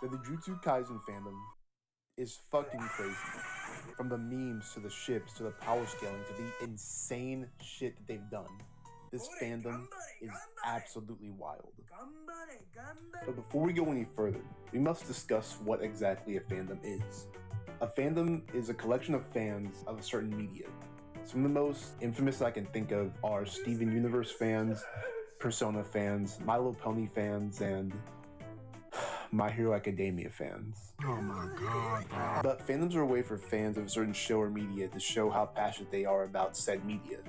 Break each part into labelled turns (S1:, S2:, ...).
S1: The Jujutsu Kaisen fandom is fucking crazy. From the memes to the ships to the power scaling to the insane shit that they've done. This fandom is absolutely wild. But before we go any further, we must discuss what exactly a fandom is. A fandom is a collection of fans of a certain media. Some of the most infamous I can think of are Steven Universe fans, Persona fans, My Little Pony fans, and My Hero Academia fans.
S2: Oh my god.
S1: But fandoms are a way for fans of a certain show or media to show how passionate they are about said media.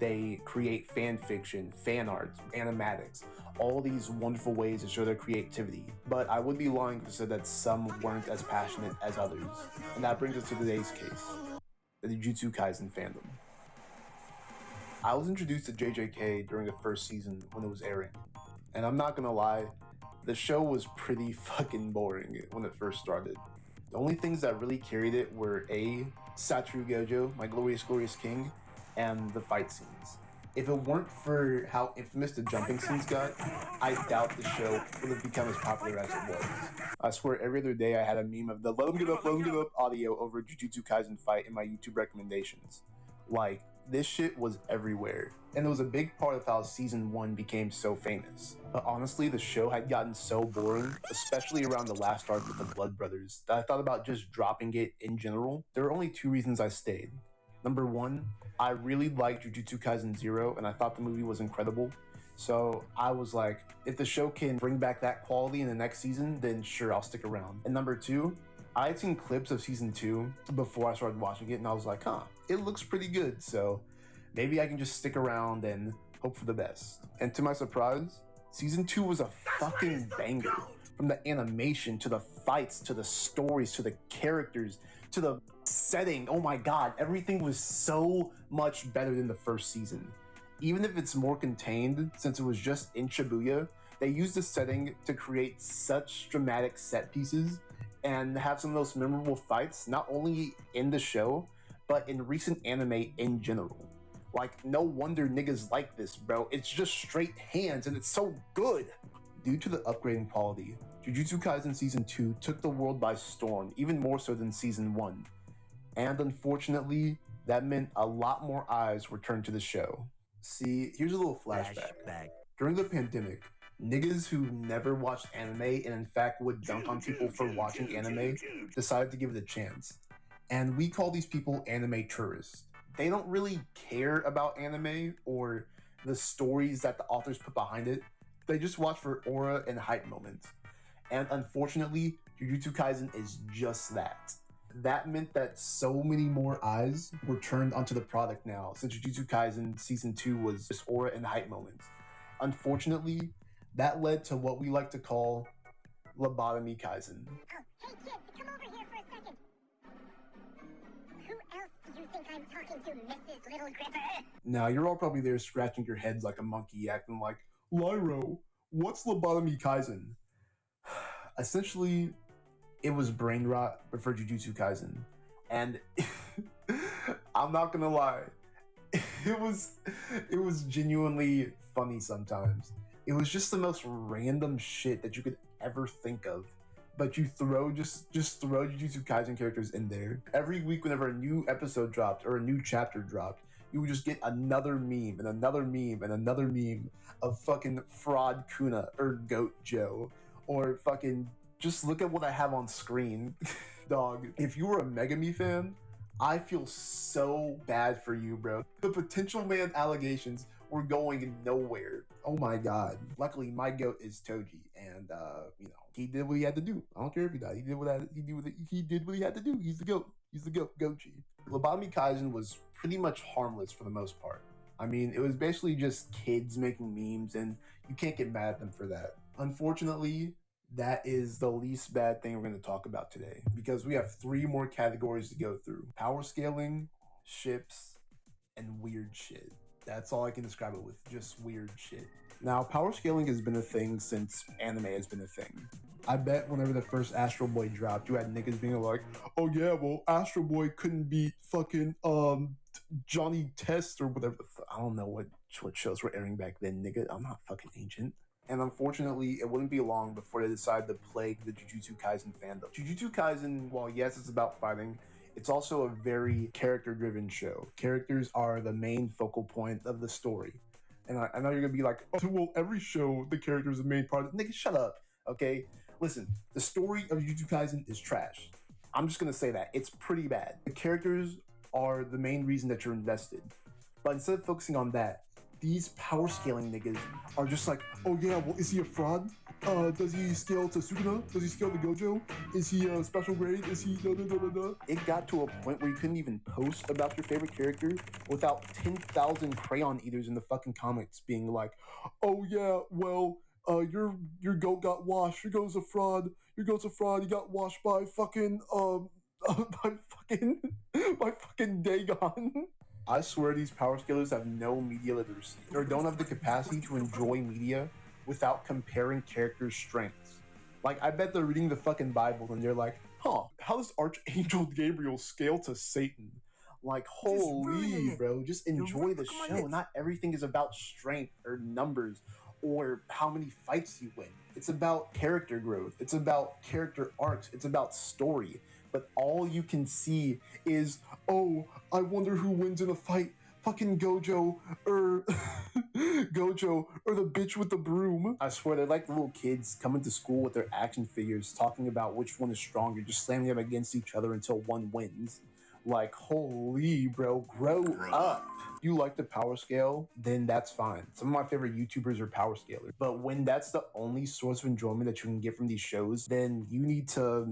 S1: They create fan fiction, fan art, animatics, all these wonderful ways to show their creativity. But I would be lying if I said that some weren't as passionate as others. And that brings us to today's case, the Jujutsu Kaisen fandom. I was introduced to JJK during the first season when it was airing. And I'm not gonna lie, the show was pretty fucking boring when it first started. The only things that really carried it were Satoru Gojo, my glorious king, and the fight scenes. If it weren't for how infamous the jumping scenes got, I doubt the show would have become as popular as it was. I swear every other day I had a meme of the let 'em get up audio over a Jujutsu Kaisen fight in my YouTube recommendations. Like, this shit was everywhere, and it was a big part of how season 1 became so famous. But honestly, the show had gotten so boring, especially around the last arc with the Blood Brothers, that I thought about just dropping it in general. There were only 2 reasons I stayed. Number 1, I really liked Jujutsu Kaisen 0, and I thought the movie was incredible. So I was like, if the show can bring back that quality in the next season, then sure, I'll stick around. And number 2, I had seen clips of season 2 before I started watching it, and I was like, it looks pretty good, so maybe I can just stick around and hope for the best. And to my surprise, season 2 was a fucking banger. From the animation, to the fights, to the stories, to the characters, to the setting, oh my god, everything was so much better than the first season. Even if it's more contained, since it was just in Shibuya, they used the setting to create such dramatic set pieces and have some of those memorable fights, not only in the show, but in recent anime in general. Like, no wonder niggas like this, bro. It's just straight hands and it's so good. Due to the upgrading quality, Jujutsu Kaisen Season 2 took the world by storm, even more so than Season 1. And unfortunately, that meant a lot more eyes were turned to the show. See, here's a little flashback. During the pandemic, niggas who never watched anime and in fact would dunk on people for watching anime decided to give it a chance. And we call these people anime tourists. They don't really care about anime or the stories that the authors put behind it. They just watch for aura and hype moments. And unfortunately, Jujutsu Kaisen is just that. That meant that so many more eyes were turned onto the product now, since Jujutsu Kaisen Season 2 was just aura and hype moments. Unfortunately, that led to what we like to call Lobotomy Kaisen.
S3: Oh, hey kid, come over here for a second. Who else do you think I'm talking to, Mrs. Little Gripper?
S1: Now, you're all probably there scratching your heads like a monkey, acting like, Lyro, what's Lobotomy Kaisen? Essentially, it was brain rot, but for Jujutsu Kaisen. And I'm not gonna lie, it was genuinely funny sometimes. It was just the most random shit that you could ever think of. But you just throw Jujutsu Kaisen characters in there. Every week whenever a new episode dropped or a new chapter dropped, you would just get another meme and another meme and another meme of fucking Fraud Kuna or Goat Joe, or fucking just look at what I have on screen. Dog, if you were a Megami fan, I feel so bad for you, bro. The potential man allegations were going nowhere. Oh my god. Luckily, my goat is Toji, and he did what he had to do. I don't care if he died. He did what he had to do. He's the goat. He's the goat. Gochi. Lobotomy Kaisen was pretty much harmless for the most part. I mean, it was basically just kids making memes, and you can't get mad at them for that. Unfortunately, that is the least bad thing we're going to talk about today, because we have 3 more categories to go through: power scaling, ships, and weird shit. That's all I can describe it with, just weird shit. Now, power scaling has been a thing since anime has been a thing. I bet whenever the first Astro Boy dropped, you had niggas being like, oh yeah, well, Astro Boy couldn't beat fucking Johnny Test or whatever. I don't know what shows were airing back then, nigga. I'm not fucking ancient. And unfortunately, it wouldn't be long before they decided to plague the Jujutsu Kaisen fandom. Jujutsu Kaisen, while yes, it's about fighting, it's also a very character-driven show. Characters are the main focal point of the story. And I know you're gonna be like, oh, well, every show, the character is the main part. Nigga, shut up, okay? Listen, the story of Jujutsu Kaisen is trash. I'm just gonna say that. It's pretty bad. The characters are the main reason that you're invested. But instead of focusing on that, these power scaling niggas are just like, oh yeah, well, is he a fraud? Does he scale to Sukuna? Does he scale to Gojo? Is he a special grade? Is he da? It got to a point where you couldn't even post about your favorite character without 10,000 crayon eaters in the fucking comments being like, oh yeah, well, your goat got washed. Your goat's a fraud. Your goat's a fraud. He got washed by fucking by fucking Dagon. I swear these power scalers have no media literacy or don't have the capacity to enjoy media without comparing characters' strengths. Like, I bet they're reading the fucking Bible and they're like, huh, how does Archangel Gabriel scale to Satan? Like, holy, bro, just enjoy the show. Not everything is about strength or numbers or how many fights you win. It's about character growth. It's about character arcs. It's about story. But all you can see is, oh, I wonder who wins in a fight. Fucking Gojo or Gojo or the bitch with the broom. I swear they're like the little kids coming to school with their action figures talking about which one is stronger, just slamming them against each other until one wins. Like, holy, bro, grow up. You like the power scale, then that's fine. Some of my favorite YouTubers are power scalers. But when that's the only source of enjoyment that you can get from these shows, then you need to,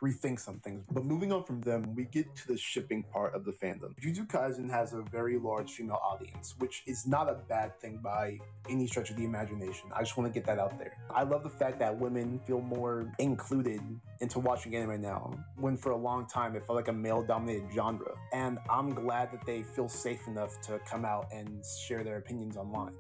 S1: rethink some things. But moving on from them, we get to the shipping part of the fandom. Jujutsu Kaisen has a very large female audience, which is not a bad thing by any stretch of the imagination. I just want to get that out there. I love the fact that women feel more included into watching anime now, when for a long time it felt like a male-dominated genre. And I'm glad that they feel safe enough to come out and share their opinions online.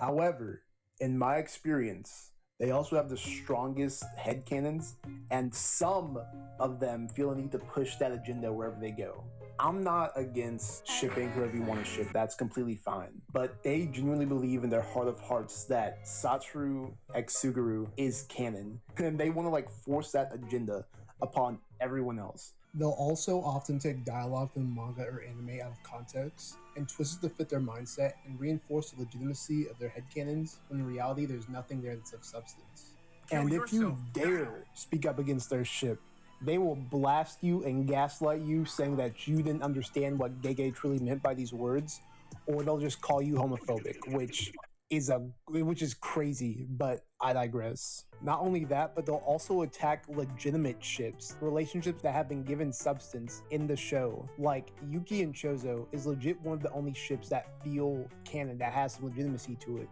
S1: However, in my experience, they also have the strongest headcanons, and some of them feel a need to push that agenda wherever they go. I'm not against shipping whoever you want to ship, that's completely fine. But they genuinely believe in their heart of hearts that Satoru x Suguru is canon, and they want to force that agenda upon everyone else. They'll also often take dialogue from manga or anime out of context and twist it to fit their mindset and reinforce the legitimacy of their headcanons, when in reality there's nothing there that's of substance. And if you dare speak up against their ship, they will blast you and gaslight you, saying that you didn't understand what Gege truly meant by these words, or they'll just call you homophobic, which is crazy, but I digress. Not only that, but they'll also attack legitimate ships, relationships that have been given substance in the show. Like, Yuki and Chozo is legit one of the only ships that feel canon, that has some legitimacy to it.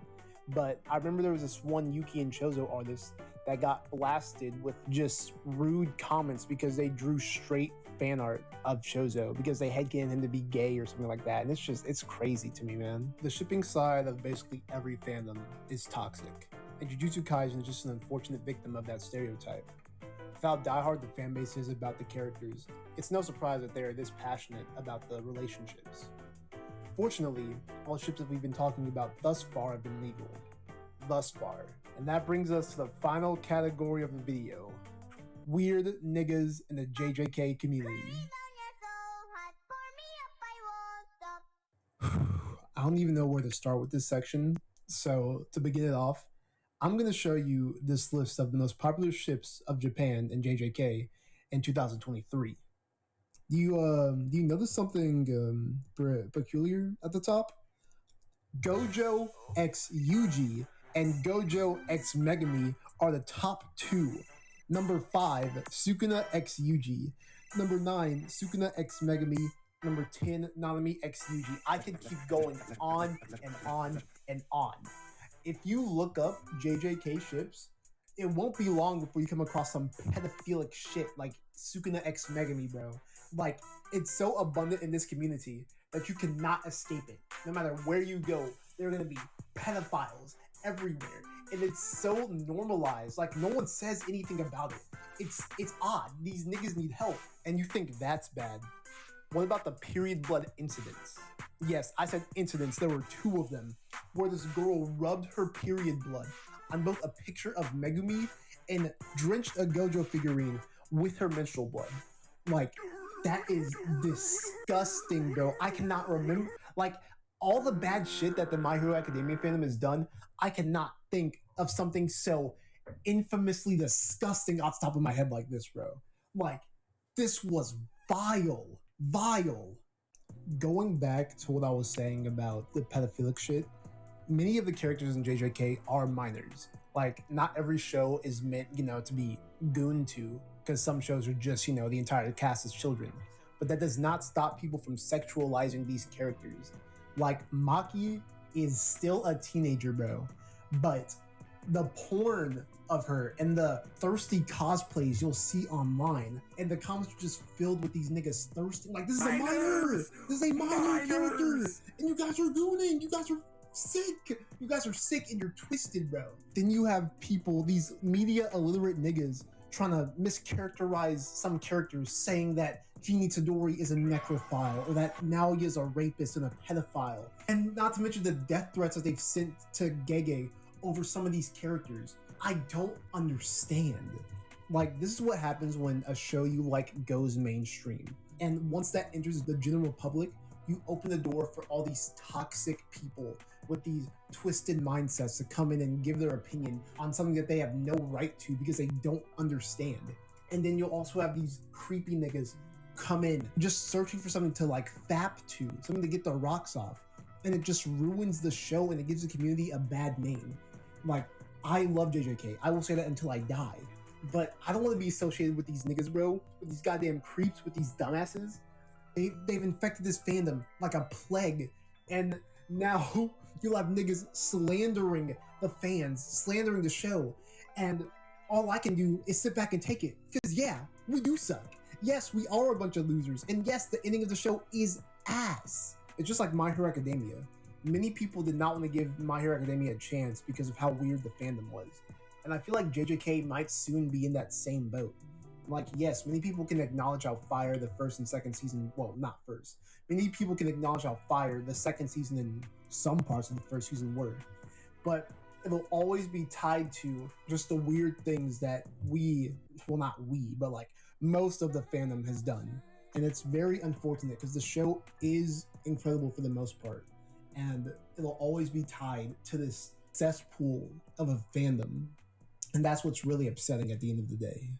S1: But I remember there was this one Yuki and Chozo artist that got blasted with just rude comments because they drew straight fan art of Chozo because they headcanoned him to be gay or something like that. And it's crazy to me, man. The shipping side of basically every fandom is toxic, and Jujutsu Kaisen is just an unfortunate victim of that stereotype. With how diehard the fan base is about the characters, it's no surprise that they are this passionate about the relationships. Fortunately, all ships that we've been talking about thus far have been legal. Thus far. And that brings us to the final category of the video: weird niggas in the JJK community. I don't even know where to start with this section, so to begin it off, I'm going to show you this list of the most popular ships of Japan and JJK in 2023. Do you notice something peculiar at the top? Gojo x Yuji and Gojo x Megami are the top two. Number 5, Sukuna x Yuji. Number 9, Sukuna x Megami. Number 10, Nanami x Yuji. I could keep going on and on and on. If you look up JJK ships, it won't be long before you come across some pedophilic shit like Sukuna x Megami, bro. Like, it's so abundant in this community that you cannot escape it. No matter where you go, there are gonna be pedophiles everywhere, and it's so normalized. Like, no one says anything about it. It's odd. These niggas need help, and you think that's bad. What about the period blood incidents? Yes, I said incidents. There were 2 of them, where this girl rubbed her period blood
S4: on both a picture of Megumi and drenched a Gojo figurine with her menstrual blood. Like, that is disgusting, bro. I cannot remember, like, all the bad shit that the My Hero Academia fandom has done. I cannot think of something so infamously disgusting off the top of my head like this, bro. Like, this was vile. Going back to what I was saying about the pedophilic shit, many of the characters in JJK are minors. Like, not every show is meant, to be gooned to, because some shows are just, the entire cast is children. But that does not stop people from sexualizing these characters. Like, Maki is still a teenager, bro, but the porn of her and the thirsty cosplays you'll see online, and the comments are just filled with these niggas thirsting. Like, this is a minor! This is a minor character! And you guys are gooning! You guys are sick! You guys are sick and you're twisted, bro. Then you have people, these media illiterate niggas, trying to mischaracterize some characters, saying that Genie Todori is a necrophile, or that Naoya is a rapist and a pedophile. And not to mention the death threats that they've sent to Gege over some of these characters. I don't understand. Like, this is what happens when a show you like goes mainstream. And once that enters the general public, you open the door for all these toxic people with these twisted mindsets to come in and give their opinion on something that they have no right to because they don't understand. And then you'll also have these creepy niggas come in just searching for something to like fap to, something to get their rocks off. And it just ruins the show and it gives the community a bad name. Like, I love JJK. I will say that until I die. But I don't want to be associated with these niggas, bro. With these goddamn creeps, with these dumbasses. They've infected this fandom like a plague. And now you'll have niggas slandering the fans, slandering the show. And all I can do is sit back and take it. Because yeah, we do suck. Yes, we are a bunch of losers. And yes, the ending of the show is ass. It's just like My Hero Academia. Many people did not want to give My Hero Academia a chance because of how weird the fandom was. And I feel like JJK might soon be in that same boat. Like, yes, many people can acknowledge how fire the first and second season, well, not first. Many people can acknowledge how fire the second season and some parts of the first season were. But it'll always be tied to just the weird things that but like most of the fandom has done. And it's very unfortunate because the show is incredible for the most part. And it'll always be tied to this cesspool of a fandom. And that's what's really upsetting at the end of the day.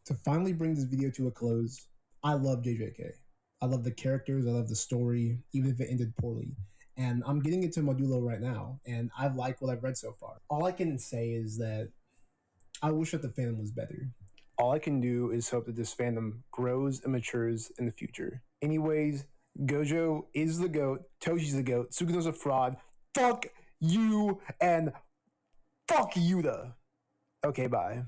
S4: To finally bring this video to a close, I love JJK. I love the characters, I love the story, even if it ended poorly. And I'm getting into Modulo right now, and I like what I've read so far. All I can say is that I wish that the fandom was better.
S1: All I can do is hope that this fandom grows and matures in the future. Anyways, Gojo is the GOAT, Toshi's the GOAT, Sukuna's a fraud, fuck you, and fuck Yuta. Okay, bye.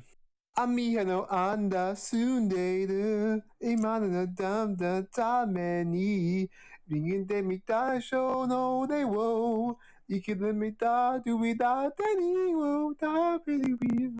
S1: 網のアンダ住んでいる今のダムのために人間で見た小の腕を生きる見た Do without any を食べる